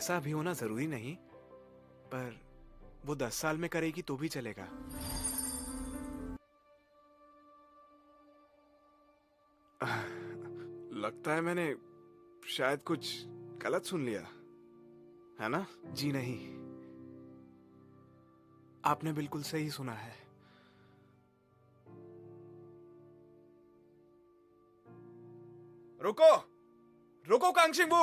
ऐसा अभी होना जरूरी नहीं, पर वो 10 साल में करेगी तो भी चलेगा। लगता है मैंने शायद कुछ गलत सुन लिया, है ना? जी नहीं, आपने बिल्कुल सही सुना है। रुको रुको कांगशिंगबू,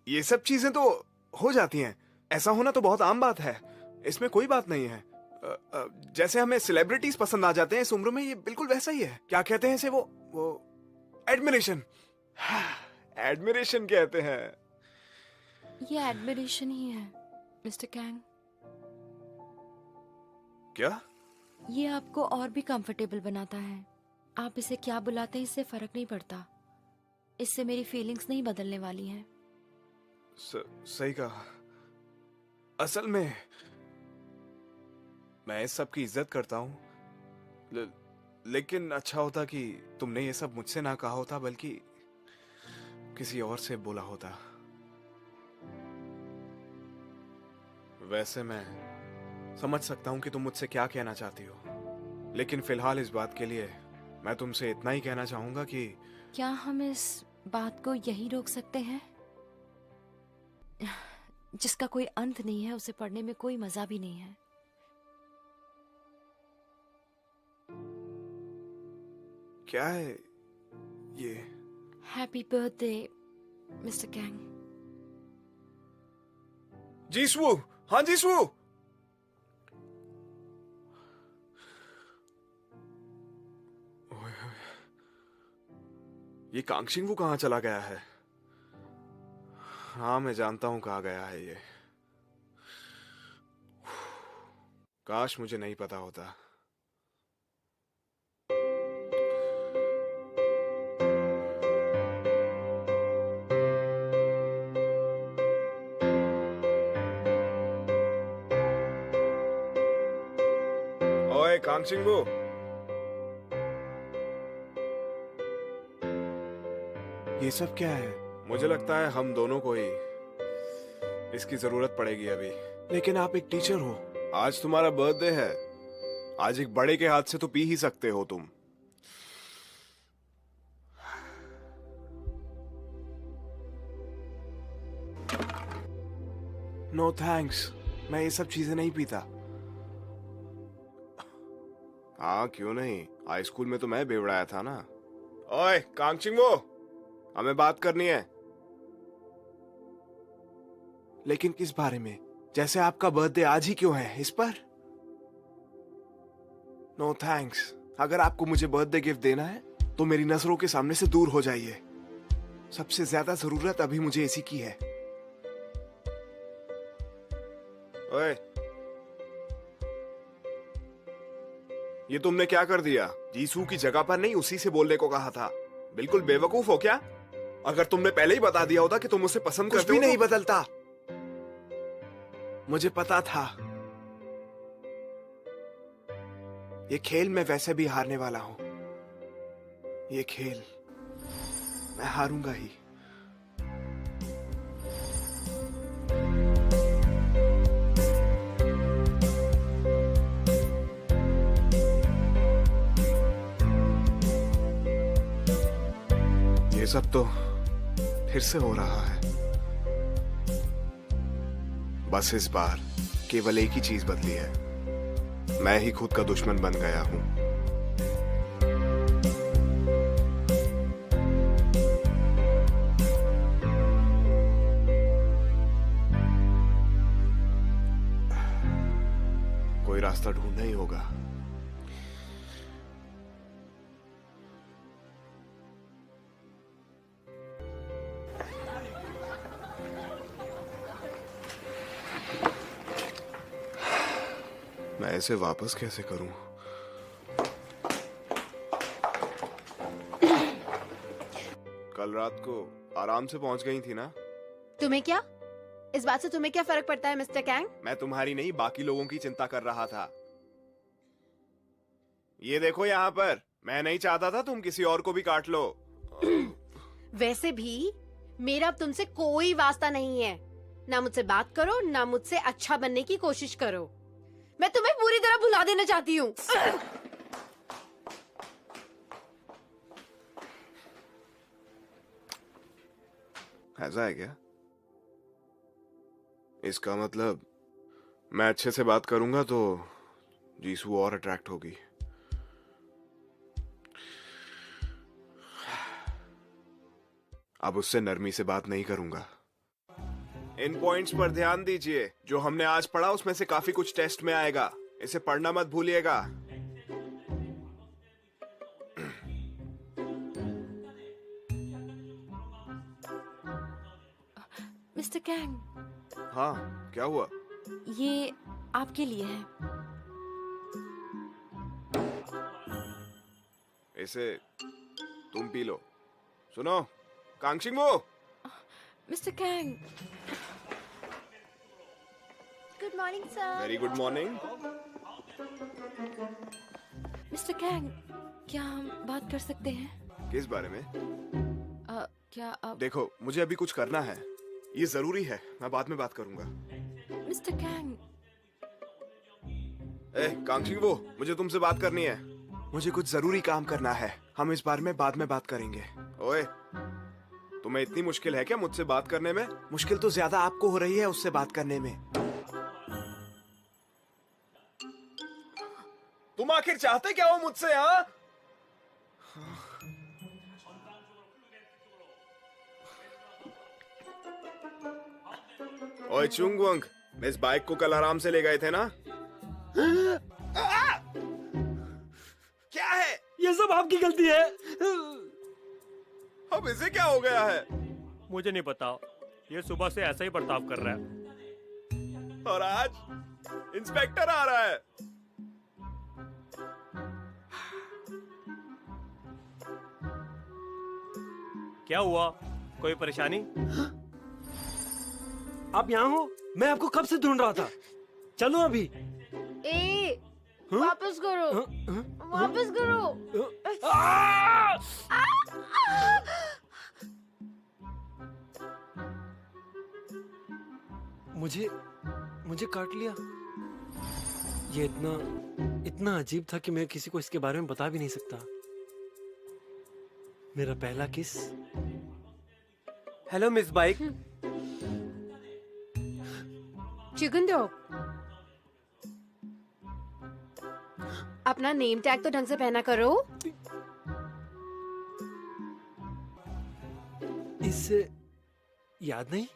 ये सब चीजें तो हो जाती हैं, ऐसा होना तो बहुत आम बात है, इसमें कोई बात नहीं है। जैसे हमें सेलिब्रिटीज पसंद आ जाते हैं इस उम्र में, ये बिल्कुल वैसा ही है। क्या कहते हैं इसे, वो एडमिरेशन। एडमिरेशन कहते हैं। ये एडमिरेशन ही है मिस्टर कैंग। क्या? ये आपको और भी कंफर्टेबल बनाता है। आप इसे क्या बुलाते हैं इससे फर्क नहीं पड़ता। इससे मेरी फीलिंग्स नहीं बदलने वाली हैं। सही कहा। असल में मैं इस सब की इज्जत करता हूं, लेकिन अच्छा होता कि तुमने ये सब मुझसे ना कहा होता, बल्कि किसी और से बोला होता। वैसे मैं समझ सकता हूं कि तुम मुझसे क्या कहना चाहती हो, लेकिन फिलहाल इस बात के लिए मैं तुमसे इतना ही कहना चाहूंगा कि क्या हम इस बात को यही रोक सकते हैं? जिसका कोई अंत नहीं है, उसे पढ़ने में कोई मजा भी नहीं है। क्या है ये? Happy birthday mister Kang. Jisshu, हाँ जीसू। ये कांगशिंगबू कहाँ चला गया है? हाँ मैं जानता हूं कहाँ गया है ये। काश मुझे नहीं पता होता। ओए कांगशिंगबू, ये सब क्या है? मुझे लगता है हम दोनों को ही इसकी जरूरत पड़ेगी अभी। लेकिन आप एक टीचर हो, आज तुम्हारा बर्थडे है, आज एक बड़े के हाथ से तो पी ही सकते हो तुम। नो थैंक्स, मैं ये सब चीजें नहीं पीता। हाँ क्यों नहीं, हाई स्कूल में तो मैं बेवड़ाया था ना। ओए कांगशिंगबू, हमें बात करनी है। लेकिन किस बारे में? जैसे आपका बर्थडे आज ही क्यों है, इस पर? नो थैंक्स, अगर आपको मुझे बर्थडे गिफ्ट देना है तो मेरी नजरों के सामने से दूर हो जाइए। सबसे ज्यादा जरूरत अभी मुझे इसी की है। ओए, ये तुमने क्या कर दिया? जीसू की जगह पर नहीं उसी से बोलने को कहा था। बिल्कुल बेवकूफ हो क्या? अगर तुमने पहले ही बता दिया होता कि तुम उसे पसंद करते हो। कुछ भी नहीं बदलता, मुझे पता था। ये खेल मैं वैसे भी हारने वाला हूं। ये खेल मैं हारूंगा ही। ये सब तो फिर से हो रहा है। बस इस बार केवल एक ही चीज बदली है, मैं ही खुद का दुश्मन बन गया हूं। कोई रास्ता ढूंढना ही होगा। मैं इसे वापस कैसे करूं? कल रात को आराम से पहुंच गई थी ना? तुम्हें क्या, इस बात से तुम्हें क्या फर्क पड़ता है मिस्टर कैंग? मैं तुम्हारी नहीं बाकी लोगों की चिंता कर रहा था। ये देखो यहाँ पर, मैं नहीं चाहता था तुम किसी और को भी काट लो। वैसे भी मेरा अब तुमसे कोई वास्ता नहीं है। ना मुझसे बात करो, ना मुझसे अच्छा बनने की कोशिश करो। मैं तुम्हें पूरी तरह भुला देना चाहती हूँ। ऐसा है क्या? इसका मतलब मैं अच्छे से बात करूंगा तो जीसू और अट्रैक्ट होगी। अब उससे नरमी से बात नहीं करूंगा। इन पॉइंट्स पर ध्यान दीजिए। जो हमने आज पढ़ा उसमें से काफी कुछ टेस्ट में आएगा। इसे पढ़ना मत भूलिएगा। मिस्टर कैंग, हाँ, क्या हुआ? ये आपके लिए है। इसे तुम पी लो। सुनो Kangshingwo. Mister Kang. Good morning sir. Very good morning. Mister Kang, क्या हम बात कर सकते हैं? किस बारे में? क्या आप... देखो, मुझे अभी कुछ करना है, ये जरूरी है। मैं बाद में बात करूंगा। Mister Kang. कांगशिंगवो, मुझे तुमसे बात करनी है। मुझे कुछ जरूरी काम करना है। हम इस बारे में बाद में बात करेंगे। ओए, तुम्हें इतनी मुश्किल है क्या मुझसे बात करने में? मुश्किल तो ज्यादा आपको हो रही है उससे बात करने में। तुम आखिर चाहते क्या हो मुझसे? हाँ, ओए चुंगवंग, इस बाइक को कल आराम से ले गए थे ना? क्या है ये? सब आपकी गलती है। अब इसे क्या हो गया है? मुझे नहीं पता, ये सुबह से ऐसा ही बर्ताव कर रहा है। और आज इंस्पेक्टर आ रहा है। क्या हुआ? कोई परेशानी? आप यहाँ हो? मैं आपको कब से ढूंढ रहा था। चलो अभी। वापस करो। वापस करो। मुझे काट लिया। ये इतना अजीब था कि मैं किसी को इसके बारे में बता भी नहीं सकता। मेरा पहला किस। Hello miss bike. चिकन दो। अपना नेम टैग तो ढंग से पहना करो। इससे याद नहीं।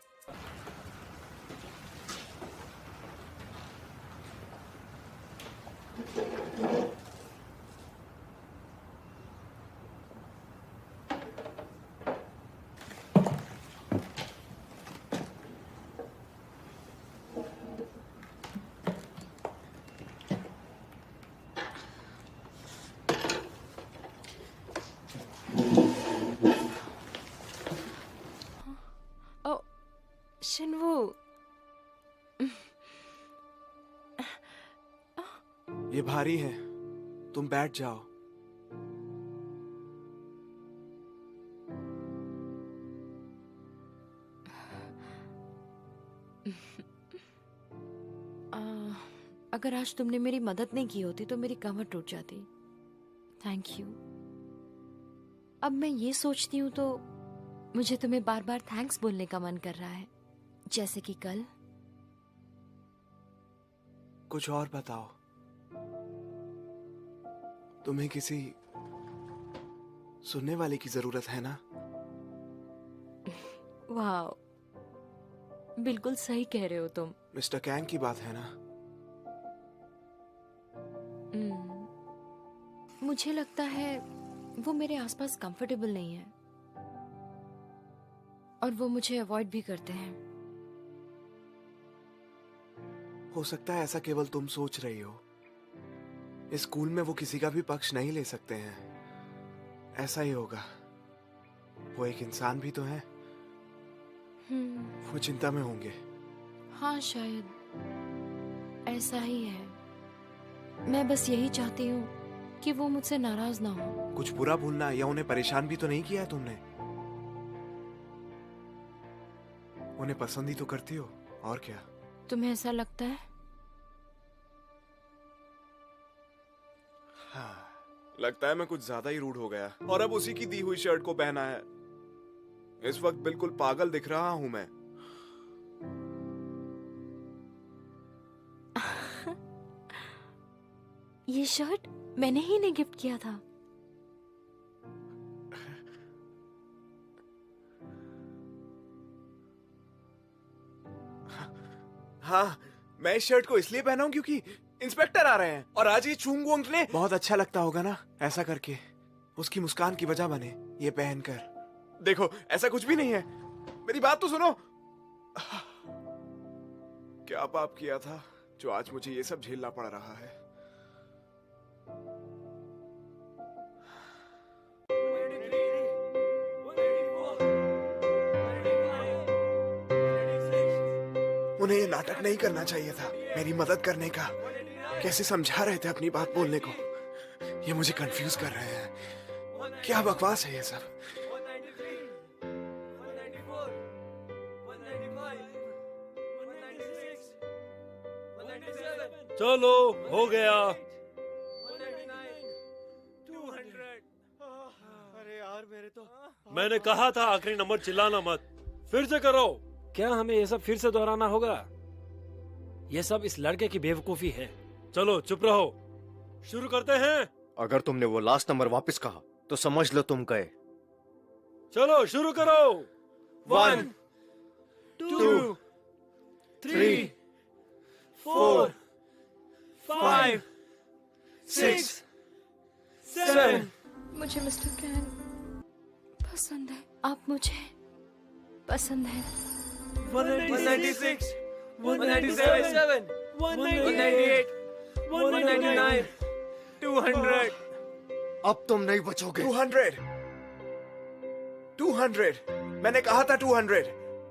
शिनवू, ये भारी है, तुम बैठ जाओ। अगर आज तुमने मेरी मदद नहीं की होती तो मेरी कमर टूट जाती। Thank you. अब मैं ये सोचती हूँ तो मुझे तुम्हें बार बार थैंक्स बोलने का मन कर रहा है, जैसे कि कल। कुछ और बताओ। तुम्हें किसी सुनने वाले की जरूरत है ना? वाह, बिल्कुल सही कह रहे हो तुम। मिस्टर कैंग की बात है ना? मुझे लगता है वो मेरे आसपास कंफर्टेबल नहीं है और वो मुझे अवॉइड भी करते हैं। हो सकता है ऐसा केवल तुम सोच रही हो। इस स्कूल में वो किसी का भी पक्ष नहीं ले सकते हैं। ऐसा ही होगा। वो एक इंसान भी तो है। वो चिंता में होंगे। हाँ, शायद ऐसा ही है। मैं बस यही चाहती हूँ कि वो मुझसे नाराज ना हो। कुछ बुरा भूलना या उन्हें परेशान भी तो नहीं किया है तुमने। उन्हें पसंद ही तो करती हो, और क्या। तुम्हें ऐसा लगता है? हाँ, लगता है मैं कुछ ज्यादा ही रूड हो गया और अब उसी की दी हुई शर्ट को पहना है। इस वक्त बिल्कुल पागल दिख रहा हूं मैं। ये शर्ट मैंने ही इन्हें गिफ्ट किया था। हाँ, मैं इस शर्ट को इसलिए पहना हूं क्योंकि इंस्पेक्टर आ रहे हैं और आज ये चूंगू अंकल बहुत अच्छा लगता होगा ना ऐसा करके, उसकी मुस्कान की वजह बने ये पहनकर। देखो ऐसा कुछ भी नहीं है, मेरी बात तो सुनो। क्या पाप किया था जो आज मुझे ये सब झेलना पड़ रहा है। उन्हें ये नाटक नहीं करना चाहिए था, मेरी मदद करने का। कैसे समझा रहे थे अपनी बात बोलने को, ये मुझे कंफ्यूज कर रहे हैं। क्या बकवास है ये सब। चलो हो गया। अरे यार मेरे तो मैंने कहा था आखिरी नंबर चिल्लाना मत। फिर से करो। क्या हमें ये सब फिर से दोहराना होगा? ये सब इस लड़के की बेवकूफी है। चलो चुप रहो, शुरू करते हैं। अगर तुमने वो लास्ट नंबर वापस कहा तो समझ लो तुम गए। चलो शुरू करो। 1 2 3 4 5 6 7 मुझे मिस्टर कैन पसंद है। आप मुझे पसंद है। 196 197 198 199 200। अब तुम नहीं बचोगे। 200 मैंने कहा था 200।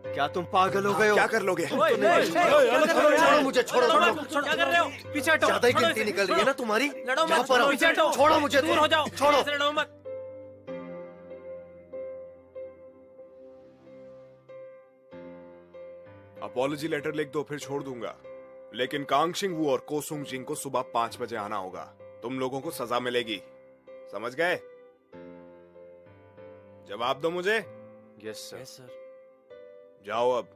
क्या तुम पागल हो गए हो? क्या कर लोगे? छोड़ो मुझे, छोड़ो तुम लोग। क्या कर रहे हो? पीछे हटो। ज्यादा ही गिनती निकल रही है ना तुम्हारी। लड़ो यहाँ मत, पर आओ। पीछे हटो। छोड़ो मुझे, दूर हो जाओ। छोड़ो। ऐसे लड़ो मत। अपॉलॉजी लेटर लिख दो, फिर छोड़ दूंगा। लेकिन कांगशिंग वू और कोसुंग जिंग को सुबह 5 बजे आना होगा। तुम लोगों को सजा मिलेगी, समझ गए? जवाब दो मुझे। Yes sir. सर। जाओ अब।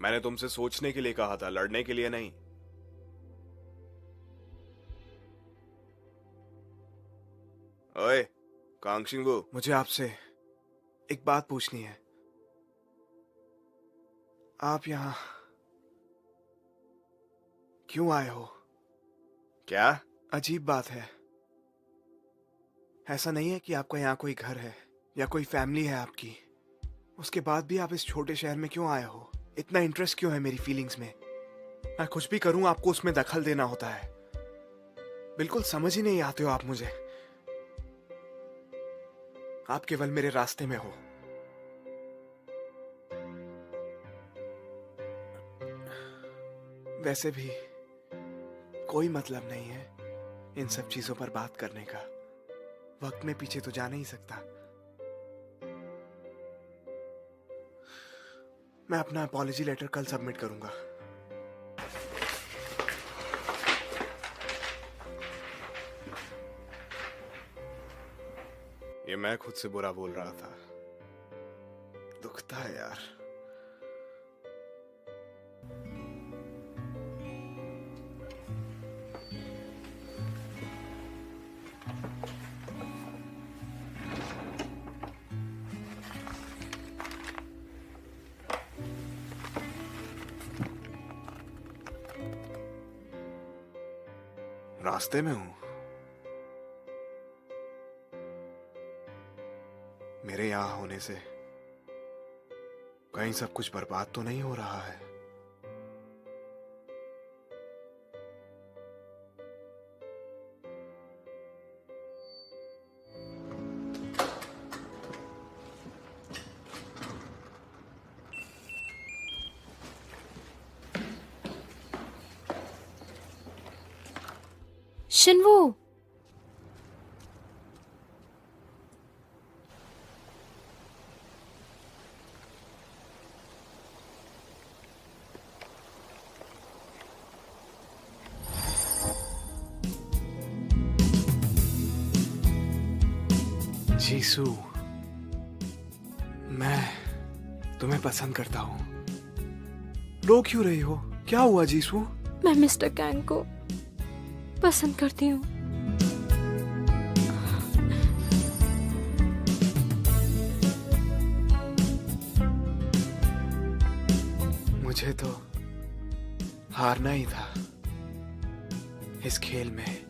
मैंने तुमसे सोचने के लिए कहा था, लड़ने के लिए नहीं। ओए कांगशिंग वू, मुझे आपसे एक बात पूछनी है। आप यहां क्यों आए हो? क्या अजीब बात है। ऐसा नहीं है कि आपका यहाँ कोई घर है या कोई फैमिली है आपकी, उसके बाद भी आप इस छोटे शहर में क्यों आए हो? इतना इंटरेस्ट क्यों है मेरी फीलिंग्स में? मैं कुछ भी करूं आपको उसमें दखल देना होता है। बिल्कुल समझ ही नहीं आते हो आप मुझे। आप केवल मेरे रास्ते में हो। वैसे भी कोई मतलब नहीं है इन सब चीजों पर बात करने का। वक्त में पीछे तो जा नहीं सकता। मैं अपना अपॉलॉजी लेटर कल सबमिट करूंगा। ये मैं खुद से बुरा बोल रहा था। दुखता है यार। रास्ते में हूं। मेरे यहां होने से कहीं सब कुछ बर्बाद तो नहीं हो रहा है? रोशन वो जीसू, मैं तुम्हें पसंद करता हूँ। रो क्यों रही हो? क्या हुआ जीसू? मैं मिस्टर कैंग को पसंद करती हूँ। मुझे तो हारना ही था इस खेल में।